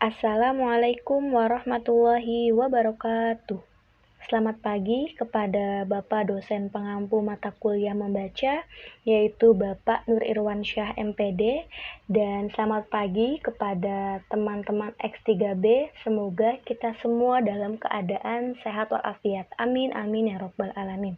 Assalamualaikum warahmatullahi wabarakatuh. Selamat pagi kepada Bapak dosen pengampu mata kuliah membaca, yaitu Bapak Nur Irwansyah MPD, dan selamat pagi kepada teman-teman X3B. Semoga kita semua dalam keadaan sehat walafiat. Amin, amin ya robbal alamin.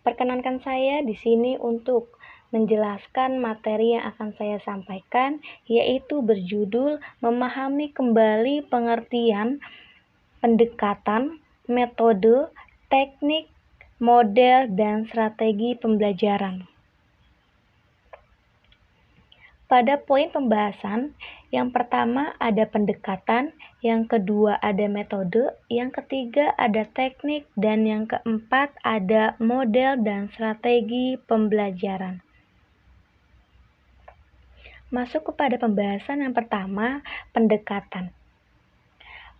Perkenankan saya di sini untuk menjelaskan materi yang akan saya sampaikan, yaitu berjudul memahami kembali pengertian, pendekatan, metode, teknik, model, dan strategi pembelajaran. Pada poin pembahasan, yang pertama ada pendekatan, yang kedua ada metode, yang ketiga ada teknik, dan yang keempat ada model dan strategi pembelajaran. Masuk kepada pembahasan yang pertama, pendekatan.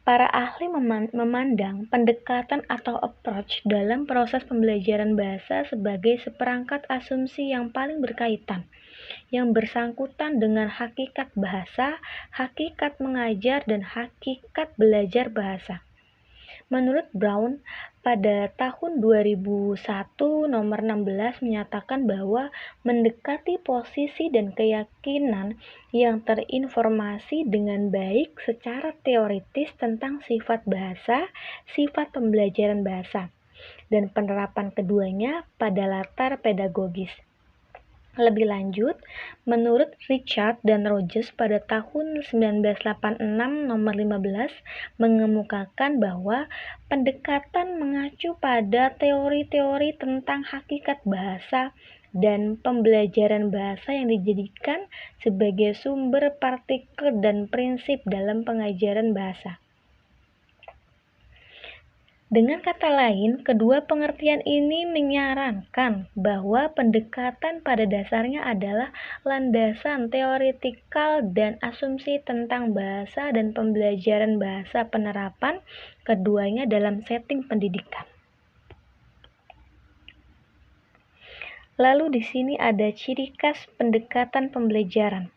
Para ahli memandang pendekatan atau approach dalam proses pembelajaran bahasa sebagai seperangkat asumsi yang paling berkaitan, yang bersangkutan dengan hakikat bahasa, hakikat mengajar, dan hakikat belajar bahasa. Menurut Brown, pada tahun 2001 nomor 16 menyatakan bahwa mendekati posisi dan keyakinan yang terinformasi dengan baik secara teoritis tentang sifat bahasa, sifat pembelajaran bahasa, dan penerapan keduanya pada latar pedagogis. Lebih lanjut, menurut Richard dan Rogers pada tahun 1986 nomor 15 mengemukakan bahwa pendekatan mengacu pada teori-teori tentang hakikat bahasa dan pembelajaran bahasa yang dijadikan sebagai sumber partikel dan prinsip dalam pengajaran bahasa. Dengan kata lain, kedua pengertian ini menyarankan bahwa pendekatan pada dasarnya adalah landasan teoretikal dan asumsi tentang bahasa dan pembelajaran bahasa penerapan keduanya dalam setting pendidikan. Lalu di sini ada ciri khas pendekatan pembelajaran.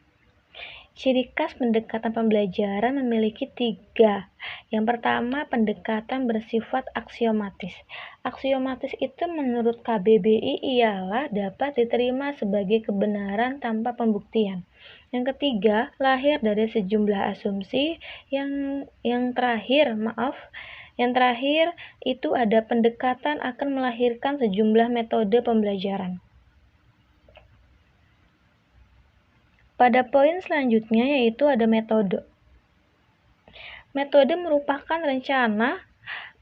Ciri khas pendekatan pembelajaran memiliki 3. Yang pertama, pendekatan bersifat aksiomatis. Aksiomatis itu menurut KBBI ialah dapat diterima sebagai kebenaran tanpa pembuktian. Yang ketiga, lahir dari sejumlah asumsi. Yang terakhir itu ada pendekatan akan melahirkan sejumlah metode pembelajaran. Pada poin selanjutnya yaitu ada metode. Metode merupakan rencana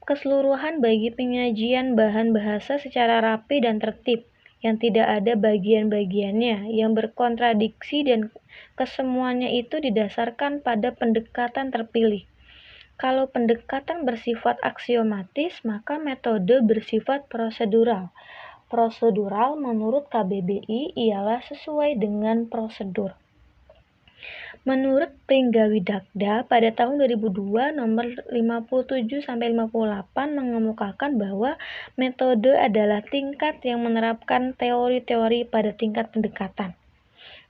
keseluruhan bagi penyajian bahan bahasa secara rapi dan tertib, yang tidak ada bagian-bagiannya yang berkontradiksi dan kesemuanya itu didasarkan pada pendekatan terpilih. Kalau pendekatan bersifat aksiomatis, maka metode bersifat prosedural. Prosedural menurut KBBI ialah sesuai dengan prosedur. Menurut Pringgawidagda pada tahun 2002 nomor 57-58 mengemukakan bahwa metode adalah tingkat yang menerapkan teori-teori pada tingkat pendekatan.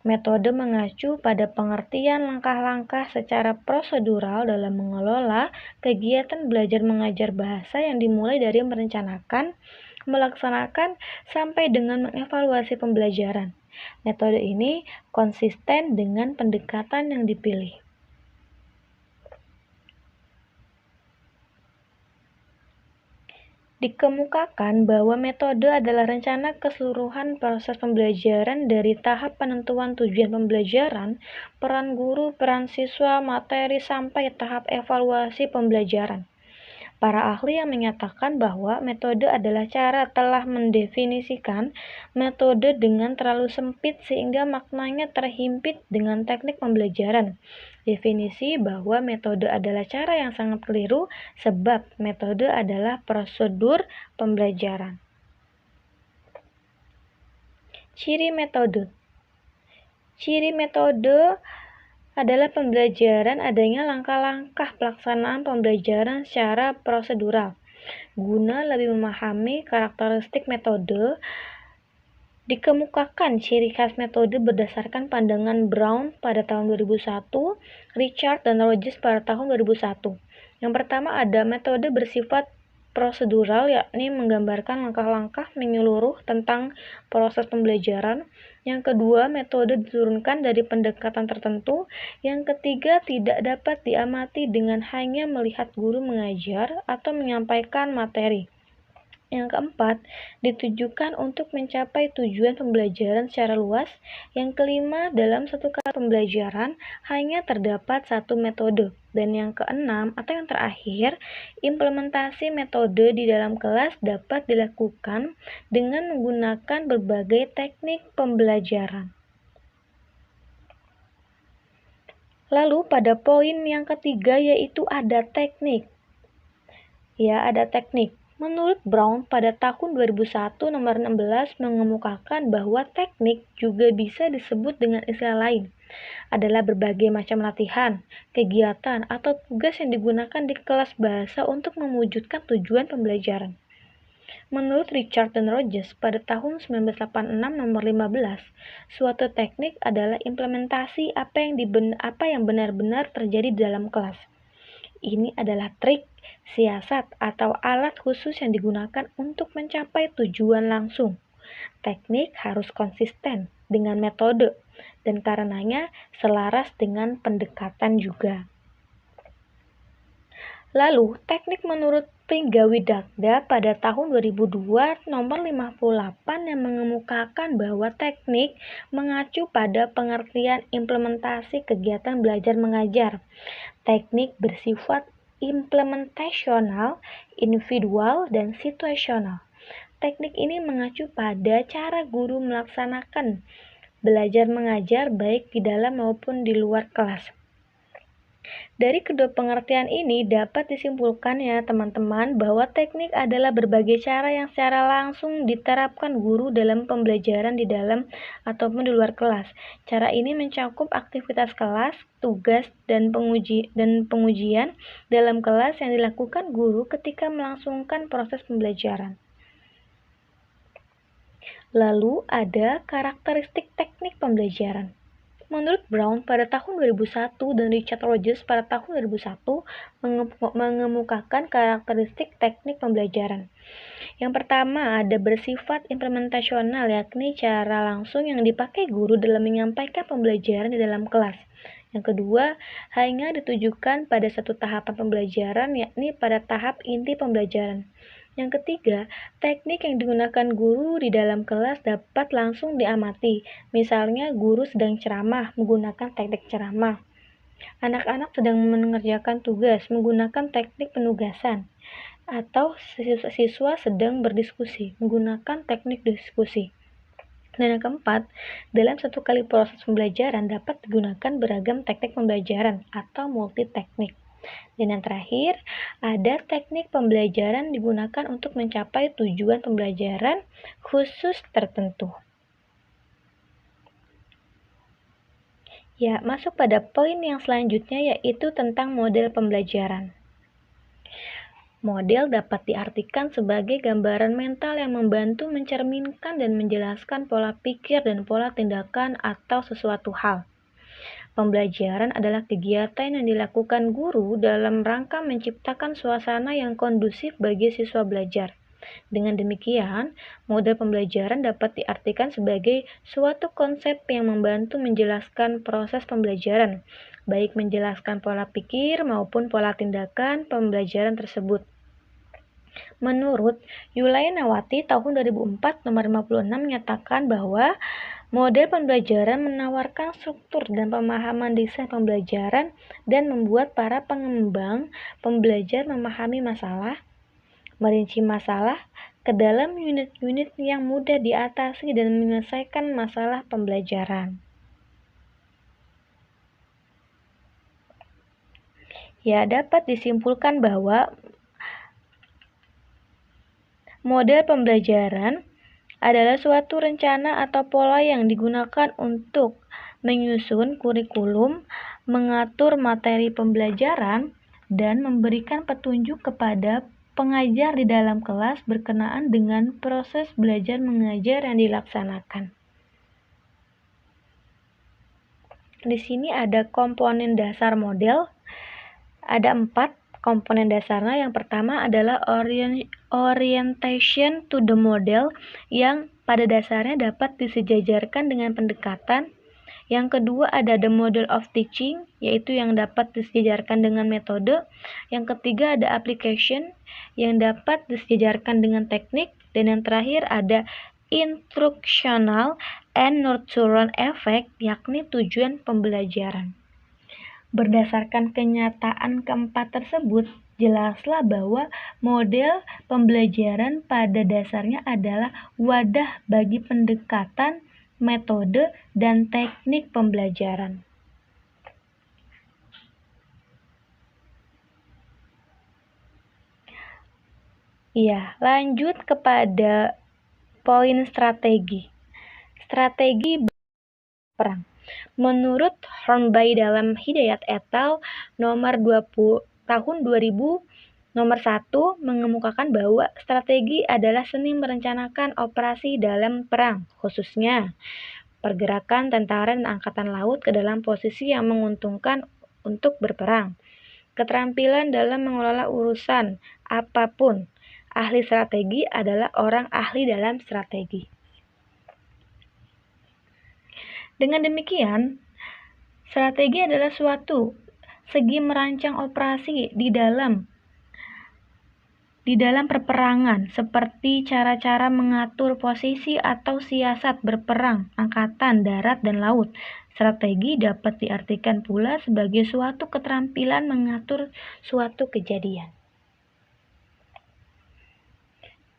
Metode mengacu pada pengertian langkah-langkah secara prosedural dalam mengelola kegiatan belajar mengajar bahasa yang dimulai dari merencanakan, melaksanakan, sampai dengan mengevaluasi pembelajaran. Metode ini konsisten dengan pendekatan yang dipilih. Dikemukakan bahwa metode adalah rencana keseluruhan proses pembelajaran dari tahap penentuan tujuan pembelajaran, peran guru, peran siswa, materi, sampai tahap evaluasi pembelajaran. Para ahli yang menyatakan bahwa metode adalah cara telah mendefinisikan metode dengan terlalu sempit sehingga maknanya terhimpit dengan teknik pembelajaran. Definisi bahwa metode adalah cara yang sangat keliru sebab metode adalah prosedur pembelajaran. Ciri metode. Ciri metode adalah pembelajaran adanya langkah-langkah pelaksanaan pembelajaran secara prosedural. Guna lebih memahami karakteristik metode, Dikemukakan ciri khas metode berdasarkan pandangan Brown pada tahun 2001, Richard dan Rogers pada tahun 2001. Yang pertama ada metode bersifat prosedural, yakni menggambarkan langkah-langkah menyeluruh tentang proses pembelajaran. Yang kedua, metode diturunkan dari pendekatan tertentu. Yang ketiga, tidak dapat diamati dengan hanya melihat guru mengajar atau menyampaikan materi. Yang keempat, ditujukan untuk mencapai tujuan pembelajaran secara luas. Yang kelima, dalam satu kali pembelajaran hanya terdapat satu metode. Dan yang keenam atau yang terakhir, implementasi metode di dalam kelas dapat dilakukan dengan menggunakan berbagai teknik pembelajaran. Lalu pada poin yang ketiga yaitu ada teknik. Ada teknik. Menurut Brown, pada tahun 2001 nomor 16 mengemukakan bahwa teknik juga bisa disebut dengan istilah lain, adalah berbagai macam latihan, kegiatan, atau tugas yang digunakan di kelas bahasa untuk mewujudkan tujuan pembelajaran. Menurut Richard dan Rogers, pada tahun 1986 nomor 15, suatu teknik adalah implementasi apa yang benar-benar terjadi di dalam kelas. Ini adalah trik, siasat, atau alat khusus yang digunakan untuk mencapai tujuan langsung. Teknik harus konsisten dengan metode, dan karenanya selaras dengan pendekatan juga. Lalu, teknik menurut Pinggawidagda pada tahun 2002 nomor 58 yang mengemukakan bahwa teknik mengacu pada pengertian implementasi kegiatan belajar mengajar. Teknik bersifat implementasional, individual, dan situasional. Teknik ini mengacu pada cara guru melaksanakan belajar mengajar baik di dalam maupun di luar kelas. Dari kedua pengertian ini dapat disimpulkan ya teman-teman bahwa teknik adalah berbagai cara yang secara langsung diterapkan guru dalam pembelajaran di dalam ataupun di luar kelas. Cara ini mencakup aktivitas kelas, tugas, dan pengujian dalam kelas yang dilakukan guru ketika melangsungkan proses pembelajaran. Lalu ada karakteristik teknik pembelajaran. Menurut Brown pada tahun 2001 dan Richard Rogers pada tahun 2001 mengemukakan karakteristik teknik pembelajaran. Yang pertama ada bersifat implementasional, yakni cara langsung yang dipakai guru dalam menyampaikan pembelajaran di dalam kelas. Yang kedua, hanya ditujukan pada satu tahapan pembelajaran, yakni pada tahap inti pembelajaran. Yang ketiga, teknik yang digunakan guru di dalam kelas dapat langsung diamati. Misalnya, guru sedang ceramah menggunakan teknik ceramah. Anak-anak sedang mengerjakan tugas menggunakan teknik penugasan. Atau siswa sedang berdiskusi menggunakan teknik diskusi. Dan yang keempat, dalam satu kali proses pembelajaran dapat digunakan beragam teknik pembelajaran atau multiteknik. Dan yang terakhir, ada teknik pembelajaran digunakan untuk mencapai tujuan pembelajaran khusus tertentu. Masuk pada poin yang selanjutnya yaitu tentang model pembelajaran. Model dapat diartikan sebagai gambaran mental yang membantu mencerminkan dan menjelaskan pola pikir dan pola tindakan atau sesuatu hal. Pembelajaran adalah kegiatan yang dilakukan guru dalam rangka menciptakan suasana yang kondusif bagi siswa belajar. Dengan demikian, model pembelajaran dapat diartikan sebagai suatu konsep yang membantu menjelaskan proses pembelajaran, baik menjelaskan pola pikir maupun pola tindakan pembelajaran tersebut. Menurut Yulayanawati tahun 2004 nomor 56 menyatakan bahwa model pembelajaran menawarkan struktur dan pemahaman desain pembelajaran dan membuat para pengembang pembelajar memahami masalah, merinci masalah ke dalam unit-unit yang mudah diatasi dan menyelesaikan masalah pembelajaran. Dapat disimpulkan bahwa model pembelajaran adalah suatu rencana atau pola yang digunakan untuk menyusun kurikulum, mengatur materi pembelajaran, dan memberikan petunjuk kepada pengajar di dalam kelas berkenaan dengan proses belajar mengajar yang dilaksanakan. Di sini ada komponen dasar model, ada 4 komponen dasarnya. Yang pertama adalah orientation to the model, yang pada dasarnya dapat disejajarkan dengan pendekatan. Yang kedua ada the model of teaching, yaitu yang dapat disejajarkan dengan metode. Yang ketiga ada application, yang dapat disejajarkan dengan teknik. Dan yang terakhir ada instructional and nurturing effect, yakni tujuan pembelajaran. Berdasarkan kenyataan keempat tersebut, jelaslah bahwa model pembelajaran pada dasarnya adalah wadah bagi pendekatan, metode, dan teknik pembelajaran. Ya, lanjut kepada poin strategi. Strategi perang. Menurut Hornby dalam Hidayat et al. Nomor 20 tahun 2000 nomor 1 mengemukakan bahwa strategi adalah seni merencanakan operasi dalam perang, khususnya pergerakan tentara dan angkatan laut ke dalam posisi yang menguntungkan untuk berperang. Keterampilan dalam mengelola urusan apapun. Ahli strategi adalah orang ahli dalam strategi. Dengan demikian, strategi adalah suatu segi merancang operasi di dalam perperangan, seperti cara-cara mengatur posisi atau siasat berperang angkatan darat dan laut. Strategi dapat diartikan pula sebagai suatu keterampilan mengatur suatu kejadian.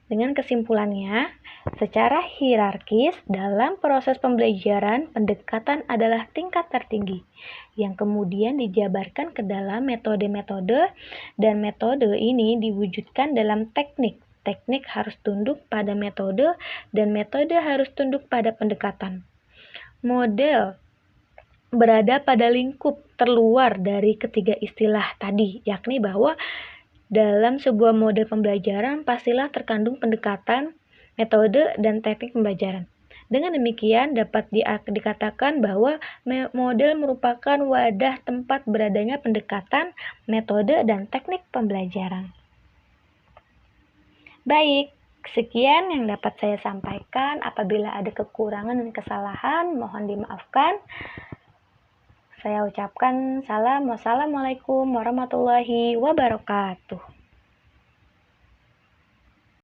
Dengan kesimpulannya, secara hierarkis dalam proses pembelajaran, pendekatan adalah tingkat tertinggi, yang kemudian dijabarkan ke dalam metode-metode, dan metode ini diwujudkan dalam teknik. Teknik harus tunduk pada metode, dan metode harus tunduk pada pendekatan. Model berada pada lingkup terluar dari ketiga istilah tadi, yakni bahwa dalam sebuah model pembelajaran pastilah terkandung pendekatan, metode, dan teknik pembelajaran. Dengan demikian dapat dikatakan bahwa model merupakan wadah tempat beradanya pendekatan, metode, dan teknik pembelajaran. Baik, sekian yang dapat saya sampaikan. Apabila ada kekurangan dan kesalahan, mohon dimaafkan. Saya ucapkan salam. Wassalamualaikum warahmatullahi wabarakatuh.